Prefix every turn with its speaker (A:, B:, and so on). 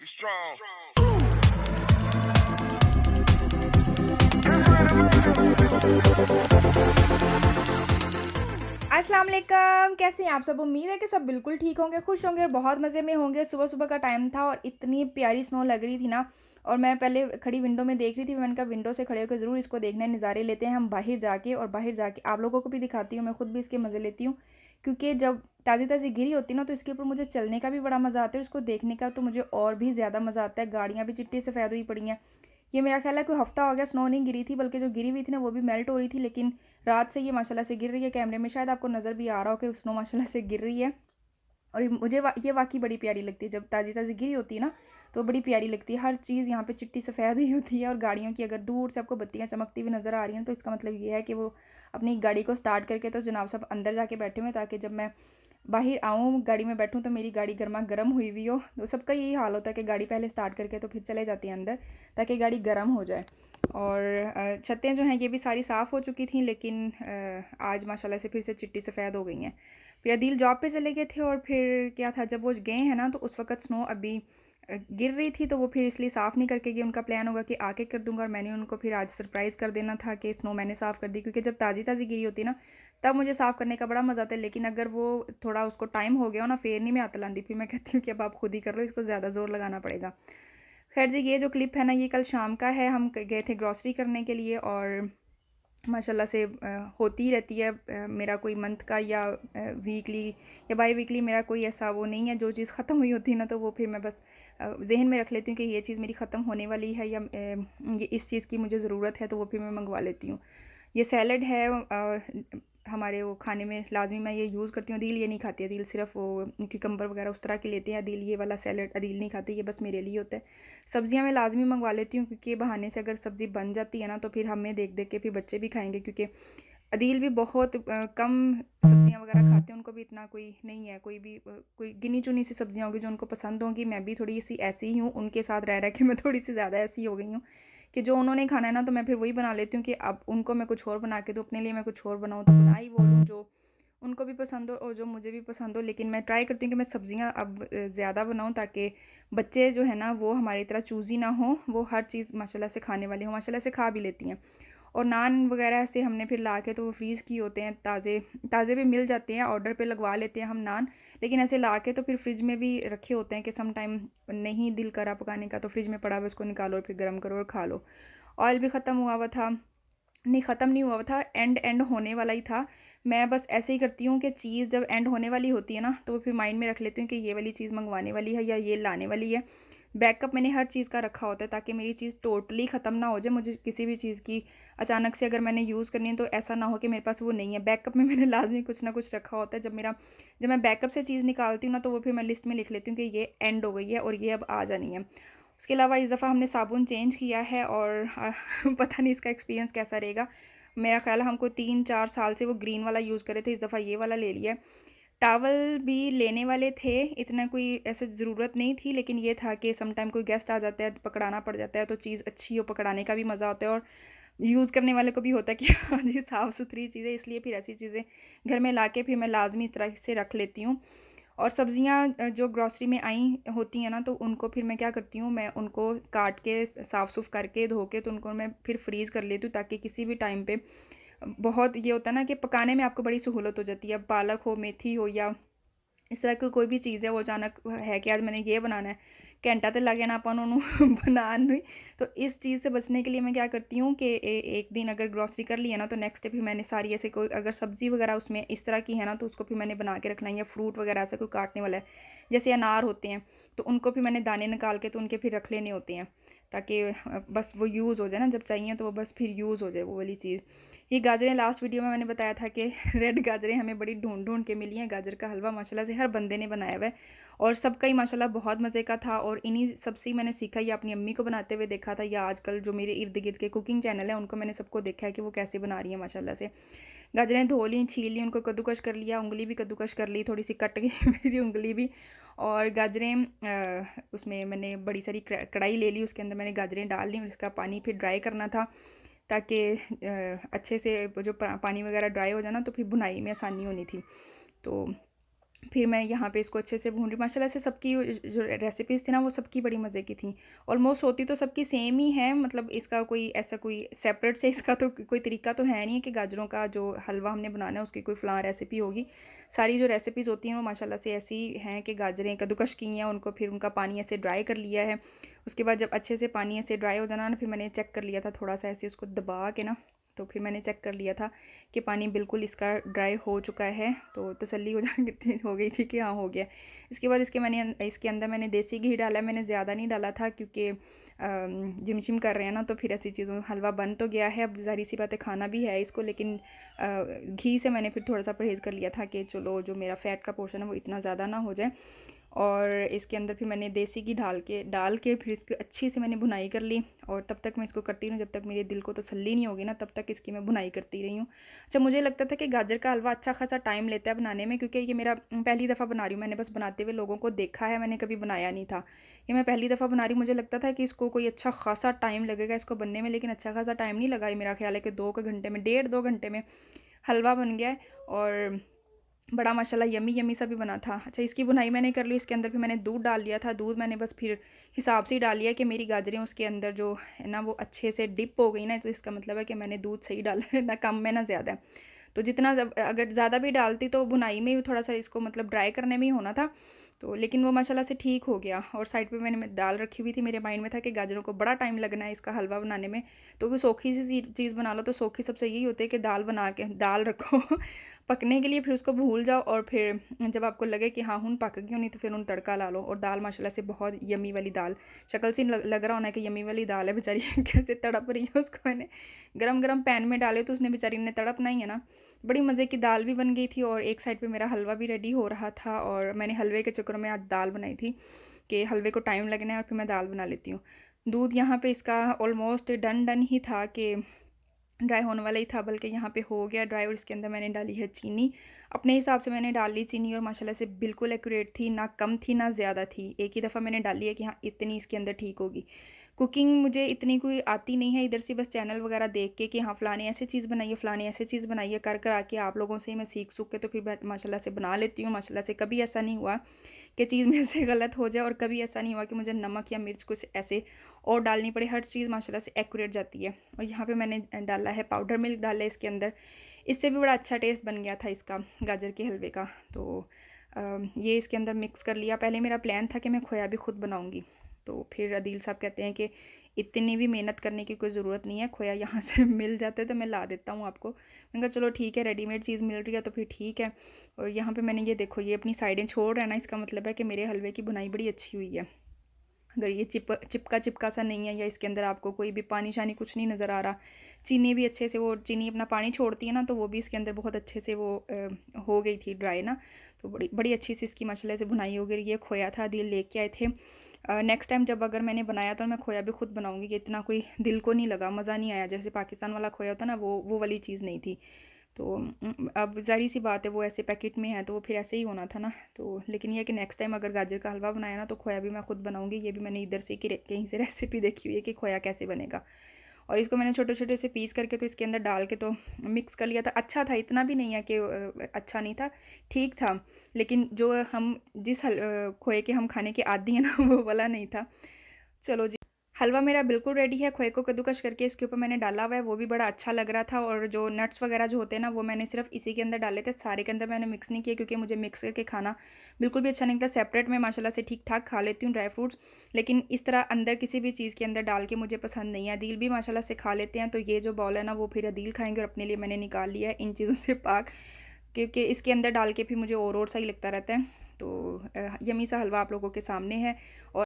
A: strong.
B: अस्सलाम वालेकुम, कैसे हैं आप सब? उम्मीद है कि सब बिल्कुल ठीक होंगे, खुश होंगे और बहुत मज़े में होंगे। सुबह-सुबह का टाइम था और इतनी प्यारी स्नो लग रही थी ना, और मैं पहले खड़ी विंडो में देख रही थी। मैंने कहा विंडो से खड़े होकर ज़रूर इसको देखना है, नज़ारे लेते हैं हम बाहर जाके, और बाहर जाके आप लोगों को भी दिखाती हूँ, मैं खुद भी इसके मज़े लेती हूँ। क्योंकि जब ताज़ी-ताज़ी गिरी होती है ना, तो इसके ऊपर मुझे चलने का भी बड़ा मज़ा आता है और इसको देखने का तो मुझे और भी ज़्यादा मज़ा आता है। गाड़ियाँ भी चिट्टी सफ़ेद हुई पड़ी हैं। ये मेरा ख़्याल है कोई हफ़्ता हो गया स्नो नहीं गिरी थी, बल्कि जो गिरी हुई थी ना वो भी मेल्ट हो रही थी, लेकिन रात से ये माशाल्लाह से गिर रही है। कैमरे में शायद आपको नज़र भी आ रहा हो कि स्नो माशाल्लाह से गिर रही है। और ये वाक़ई बड़ी प्यारी लगती है, जब ताज़ी-ताज़ी गिरी होती है ना, तो बड़ी प्यारी लगती है। हर चीज़ यहाँ पे चिट्टी सफ़ेद ही होती है, और गाड़ियों की अगर दूर से आपको बत्तियाँ चमकती हुई नज़र आ रही हैं, तो इसका मतलब ये है कि वो अपनी गाड़ी को स्टार्ट करके तो जनाब साहब अंदर जाके बैठे हुए हैं, ताकि जब मैं बाहर आऊँ, गाड़ी में बैठूँ, तो मेरी गाड़ी गरमा-गरम हुई हुई हो। तो सबका यही हाल होता है कि गाड़ी पहले स्टार्ट करके तो फिर चले जाती हैं अंदर, ताकि गाड़ी गर्म हो जाए। और छतें जो हैं ये भी सारी साफ़ हो चुकी थी, लेकिन आज माशाल्लाह से फिर से चिट्टी सफ़ेद हो गई हैं। फिर अदील जॉब पे चले गए थे, और फिर क्या था, जब वो गए हैं ना, तो उस वक़्त स्नो अभी गिर रही थी, तो वो फिर इसलिए साफ़ नहीं करके गए। उनका प्लान होगा कि आके कर दूँगा, और मैंने उनको फिर आज सरप्राइज़ कर देना था कि स्नो मैंने साफ़ कर दी, क्योंकि जब ताज़ी-ताज़ी गिरी होती है ना, तब मुझे साफ़ करने का बड़ा मज़ा आता है। लेकिन अगर वो थोड़ा उसको टाइम हो गया हो ना, फिर नहीं मैं हत्थ लांदी, फिर मैं कहती हूँ कि अब आप खुद ही कर लो, इसको ज़्यादा ज़ोर लगाना पड़ेगा। ख़ैर जी, ये जो क्लिप है ना, ये कल शाम का है। हम गए थे ग्रॉसरी करने के लिए, और माशाल्लाह से होती ही रहती है। मेरा कोई मंथ का या वीकली या बाई वीकली मेरा कोई ऐसा वो नहीं है। जो चीज़ ख़त्म हुई होती है ना, तो वो फिर मैं बस ज़हन में रख लेती हूँ कि ये चीज़ मेरी ख़त्म होने वाली है, या ये इस चीज़ की मुझे ज़रूरत है, तो वो फिर मैं मंगवा लेती हूँ। ये सैलड है, हमारे वो खाने में लाज़मी मैं ये यूज़ करती हूँ। अदील ये नहीं खाती, अदील सिर्फ़ वो क्यूकम्बर वगैरह उस तरह के लेते हैं। अदील ये वाला सैलड अदील नहीं खाती, ये बस मेरे लिए होता है। सब्ज़ियाँ मैं लाज़मी मंगवा लेती हूँ, क्योंकि बहाने से अगर सब्ज़ी बन जाती है ना, तो फिर हमें देख-देख के फिर बच्चे भी खाएँगे, क्योंकि अदील भी बहुत कम सब्ज़ियाँ वगैरह खाते हैं। उनको भी इतना कोई नहीं है, कोई भी कोई गिनी-चुनी सी सब्ज़ियाँ होंगी जो उनको पसंद होंगी। मैं भी थोड़ी-सी ऐसी ही हूँ, उनके साथ रह-रह के मैं थोड़ी-सी ज़्यादा ऐसी हो गई हूँ कि जो उन्होंने खाना है ना, तो मैं फिर वही बना लेती हूँ कि अब उनको मैं कुछ और बना के दूँ, अपने लिए मैं कुछ और बनाऊँ, तो बना ही वो लूँ जो उनको भी पसंद हो और जो मुझे भी पसंद हो। लेकिन मैं ट्राई करती हूँ कि मैं सब्ज़ियाँ अब ज़्यादा बनाऊँ, ताकि बच्चे जो है ना, वो हमारी तरह चूज़ी ना हों, वो हर चीज़ माशाल्लाह से खाने वाले हों, माशाल्लाह से खा भी लेती हैं। और नान वगैरह से हमने फिर ला के, तो वो फ्रीज़ किए होते हैं, ताज़े ताज़े भी मिल जाते हैं, ऑर्डर पे लगवा लेते हैं हम नान। लेकिन ऐसे ला के तो फिर फ्रिज में भी रखे होते हैं कि सम टाइम नहीं दिल करा पकाने का, तो फ्रिज में पड़ा हुआ उसको निकालो और फिर गर्म करो और खा लो। ऑयल भी ख़त्म हुआ हुआ था, नहीं ख़त्म नहीं हुआ हुआ था, एंड होने वाला ही था। मैं बस ऐसे ही करती हूँ कि चीज़ जब एंड होने वाली होती है ना, तो वो फिर माइंड में रख लेती हूँ कि ये वाली चीज़ मंगवाने वाली है या ये लाने वाली है। बैकअप मैंने हर चीज़ का रखा होता है, ताकि मेरी चीज़ टोटली ख़त्म ना हो जाए। मुझे किसी भी चीज़ की अचानक से अगर मैंने यूज़ करनी है, तो ऐसा ना हो कि मेरे पास वो नहीं है। बैकअप में मैंने लाज़मी कुछ ना कुछ रखा होता है। जब मैं बैकअप से चीज़ निकालती हूँ ना, तो वो फिर मैं लिस्ट में लिख लेती हूँ कि ये एंड हो गई है और ये अब आ जानी है। उसके अलावा इस दफ़ा हमने साबुन चेंज किया है, और पता नहीं इसका एक्सपीरियंस कैसा रहेगा। मेरा ख़्याल है हमको 3-4 साल से वो ग्रीन वाला यूज़ कर रहे थे, इस दफ़ा ये वाला ले लिया है। टॉवल भी लेने वाले थे, इतना कोई ऐसे ज़रूरत नहीं थी, लेकिन ये था कि सम टाइम कोई गेस्ट आ जाता है, पकड़ाना पड़ जाता है, तो चीज़ अच्छी हो, पकड़ाने का भी मज़ा होता है, और यूज़ करने वाले को भी होता है कि हाँ जी, साफ़-सुथरी चीज़ें। इसलिए फिर ऐसी चीज़ें घर में लाके फिर मैं लाज़मी इस तरह से रख लेती हूँ। और सब्ज़ियाँ जो ग्रॉसरी में आई होती हैं ना, तो उनको फिर मैं क्या करती हूँ, मैं उनको काट के साफ़-सूफ़ करके धो के, तो उनको मैं फिर फ्रीज़ कर लेती हूँ, ताकि किसी भी टाइम पे बहुत ये होता है ना कि पकाने में आपको बड़ी सहूलत हो जाती है। अब पालक हो, मेथी हो, या इस तरह की कोई भी चीज़ है, वो अचानक है कि आज मैंने ये बनाना है, घंटा तो लग जाना ਆਪਾਂ ਨੂੰ बनाने ਨੂੰ ही। तो इस चीज़ से बचने के लिए मैं क्या करती हूँ कि एक दिन अगर ग्रॉसरी कर लिया ना, तो नेक्स्ट डे फिर मैंने सारी ऐसे कोई अगर सब्ज़ी वगैरह उसमें इस तरह की है ना, तो उसको फिर मैंने बना के रखना है, या फ्रूट वगैरह ऐसा कोई काटने वाला है, जैसे अनार होते हैं, तो उनको फिर मैंने दाने निकाल के तो उनके फिर रख लेने होते हैं, ताकि बस वो यूज़ हो जाए ना, जब चाहिए तो वो बस फिर यूज़ हो जाए वो वाली चीज़। ये गाजरें लास्ट वीडियो में मैंने बताया था कि रेड गाजरें हमें बड़ी ढूंढ के मिली हैं। गाजर का हलवा माशाल्लाह से हर बंदे ने बनाया हुआ है, और सबका ही माशाल्लाह बहुत मज़े का था, और इन्हीं सबसे ही मैंने सीखा, या अपनी अम्मी को बनाते हुए देखा था, या आजकल जो मेरे इर्द गिर्द के कुकिंग चैनल है उनको मैंने सबको देखा है कि वो कैसे बना रही हैं माशाल्लाह से। गाजरें धो ली, छील ली, उनको कद्दूकश कर लिया, उंगली भी कद्दूकश कर ली, थोड़ी सी कट गई मेरी उंगली भी। और गाजरें उसमें मैंने बड़ी सारी कढ़ाई ले ली, उसके अंदर मैंने गाजरें डाल ली, और इसका पानी फिर ड्राई करना था, ताकि अच्छे से वो जो पानी वगैरह ड्राई हो जाए ना, तो फिर बुनाई में आसानी होनी थी। तो फिर मैं यहाँ पे इसको अच्छे से भून रही, माशाल्लाह से सबकी जो रेसिपीज़ थी ना वो सबकी बड़ी मज़े की थी। ऑलमोस्ट होती तो सबकी सेम ही है, मतलब इसका कोई ऐसा कोई सेपरेट से इसका तो कोई तरीका तो है नहीं कि गाजरों का जो हलवा हमने बनाना है उसकी कोई फ़लाँ रेसिपी होगी। सारी जो रेसिपीज़ होती हैं वो माशाल्लाह से ऐसी हैं कि गाजरें कद्दूकस की हैं, उनको फिर उनका पानी ऐसे ड्राई कर लिया है। उसके बाद जब अच्छे से पानी ऐसे ड्राई हो जाना ना, फिर मैंने चेक कर लिया था थोड़ा-सा ऐसे उसको दबा के ना, तो फिर मैंने चेक कर लिया था कि पानी बिल्कुल इसका ड्राई हो चुका है, तो तसल्ली हो गई थी कि हाँ हो गया। इसके बाद इसके अंदर मैंने देसी घी डाला है, मैंने ज़्यादा नहीं डाला था क्योंकि जिम कर रहे हैं ना, तो फिर ऐसी चीज़ों हलवा बन तो गया है, अब ज़ाहिर-सी बात है खाना भी है इसको, लेकिन घी से मैंने फिर थोड़ा-सा परहेज़ कर लिया था कि चलो जो मेरा फ़ैट का पोर्शन है वो इतना ज़्यादा ना हो जाए। और इसके अंदर फिर मैंने देसी घी डाल के फिर इसकी अच्छी से मैंने भुनाई कर ली, और तब तक मैं इसको करती रहूँ जब तक मेरे दिल को तसल्ली नहीं होगी ना, तब तक इसकी मैं भुनाई करती रही हूँ। अच्छा, मुझे लगता था कि गाजर का हलवा अच्छा खासा टाइम लेता है बनाने में, क्योंकि ये मेरा पहली दफ़ा बना रही हूँ, मैंने बस बनाते हुए लोगों को देखा है, मैंने कभी बनाया नहीं था। ये मैं पहली दफ़ा बना रही हूँ, मुझे लगता था कि इसको कोई अच्छा खासा टाइम लगेगा इसको बनने में, लेकिन अच्छा खासा टाइम नहीं लगा। ये मेरा ख़्याल है कि 2 घंटे में, डेढ़ 2 घंटे में हलवा बन गया है, और बड़ा माशाल्लाह यम्मी यम्मी सा भी बना था। अच्छा, इसकी भुनाई मैंने कर ली, इसके अंदर फिर मैंने दूध डाल लिया था। दूध मैंने बस फिर हिसाब से ही डाल लिया कि मेरी गाजरें उसके अंदर जो है ना वो अच्छे से डिप हो गई ना, तो इसका मतलब है कि मैंने दूध सही डाला है, ना कम में ना ज़्यादा। तो जितना अगर ज़्यादा भी डालती तो भुनाई में ही थोड़ा-सा इसको मतलब ड्राई करने में ही होना था। तो लेकिन वो माशाल्लाह से ठीक हो गया, और साइड पे मैंने दाल रखी हुई थी, मेरे माइंड में था कि गाजरों को बड़ा टाइम लगना है इसका हलवा बनाने में, तो कोई सोखी सी चीज़ बना लो, तो सोखी सबसे यही होती है कि दाल बना के दाल रखो पकने के लिए, फिर उसको भूल जाओ, और फिर जब आपको लगे कि हाँ हुन पक गई होनी, तो फिर उन तड़का ला लो। और दाल माशाल्लाह से बहुत यम्मी वाली दाल, शक्ल से लग रहा होना है कि यम्मी वाली दाल है बेचारी कैसे तड़प रही है, उसको मैंने गरम-गरम पैन में डाले तो उसने बेचारी ने तड़पना ही है ना। बड़ी मज़े की दाल भी बन गई थी, और एक साइड पे मेरा हलवा भी रेडी हो रहा था, और मैंने हलवे के चक्कर में आज दाल बनाई थी कि हलवे को टाइम लगना है और फिर मैं दाल बना लेती हूँ। दूध यहाँ पे इसका ऑलमोस्ट डन ही था कि ड्राई होने वाला ही था, बल्कि यहाँ पे हो गया ड्राई, और इसके अंदर मैंने डाली है चीनी। अपने हिसाब से मैंने डाल ली चीनी, और माशाल्लाह से बिल्कुल एक्यूरेट थी, ना कम थी ना ज़्यादा थी। एक ही दफ़ा मैंने डाली है कि हाँ इतनी इसके अंदर ठीक होगी। कुकिंग मुझे इतनी कोई आती नहीं है, इधर से बस चैनल वगैरह देख के कि हाँ फ़लाने ऐसे चीज़ बनाइए, फ़लाने ऐसे चीज़ बनाइए, कर आके आप लोगों से ही मैं सीख के तो फिर मैं माशाल्लाह से बना लेती हूँ। माशाल्लाह से कभी ऐसा नहीं हुआ कि चीज़ मेरे से गलत हो जाए, और कभी ऐसा नहीं हुआ कि मुझे नमक या मिर्च कुछ ऐसे और डालनी पड़े। हर चीज़ माशाल्लाह से एक्यूरेट जाती है। और यहाँ पे मैंने डाला है पाउडर मिल्क, डाला है इसके अंदर, इससे भी बड़ा अच्छा टेस्ट बन गया था इसका गाजर के हलवे का। तो ये इसके अंदर मिक्स कर लिया। पहले मेरा प्लान था कि मैं खोया भी खुद बनाऊँगी, तो फिर अदील साहब कहते हैं कि इतनी भी मेहनत करने की कोई ज़रूरत नहीं है, खोया यहाँ से मिल जाता है तो मैं ला देता हूँ आपको। मैंने कहा चलो ठीक है, रेडीमेड चीज़ मिल रही है तो फिर ठीक है। और यहाँ पे मैंने ये देखो, ये अपनी साइडें छोड़ रहा है ना, इसका मतलब है कि मेरे हलवे की बुनाई बड़ी अच्छी हुई है। अगर ये चिपका सा नहीं है, या इसके अंदर आपको कोई भी पानी शानी कुछ नहीं नज़र आ रहा, चीनी भी अच्छे से, वो चीनी अपना पानी छोड़ती है ना, तो वो भी इसके अंदर बहुत अच्छे से वो हो गई थी ड्राई ना, तो बड़ी बड़ी अच्छी सी इसकी माशाल्लाह से बुनाई हो गई। ये खोया था, दिल लेके आए थे। नेक्स्ट टाइम जब अगर मैंने बनाया तो मैं खोया भी खुद बनाऊँगी, कि इतना कोई दिल को नहीं लगा, मज़ा नहीं आया, जैसे पाकिस्तान वाला खोया होता ना, वो वाली चीज़ नहीं थी। तो अब ज़ाहिर-सी बात है वो ऐसे पैकेट में है तो वो फिर ऐसे ही होना था ना। तो लेकिन ये है कि नेक्स्ट टाइम अगर गाजर का हलवा बनाया ना, तो खोया भी मैं खुद बनाऊँगी। ये भी मैंने इधर से कहीं से रेसिपी देखी हुई है कि खोया कैसे बनेगा। और इसको मैंने छोटे-छोटे से पीस करके तो इसके अंदर डाल के तो मिक्स कर लिया था। अच्छा था, इतना भी नहीं है कि अच्छा नहीं था, ठीक था। लेकिन जो हम खोए के हम खाने के आदी हैं ना वो वाला नहीं था। चलो जी, हलवा मेरा बिल्कुल रेडी है। खोए को कद्दूकस करके इसके ऊपर मैंने डाला हुआ है, वो भी बड़ा अच्छा लग रहा था। और जो नट्स वगैरह जो होते हैं ना, वो मैंने सिर्फ इसी के अंदर डाले थे, सारे के अंदर मैंने मिक्स नहीं किए, क्योंकि मुझे मिक्स करके खाना बिल्कुल भी अच्छा नहीं लगता। सेपरेट में माशाल्लाह से ठीक ठाक खा लेती हूँ ड्राई फ्रूट्स, लेकिन इस तरह अंदर किसी भी चीज़ के अंदर डाल के मुझे पसंद नहीं है। अदील भी माशाल्लाह से खा लेते हैं, तो ये जो बॉल है ना वो फिर अदील खाएंगे, और अपने लिए मैंने निकाल लिया है इन चीज़ों से पाक, क्योंकि इसके अंदर डाल के फिर मुझे और सा ही लगता रहता है। तो यमी सा हलवा आप लोगों के सामने है। और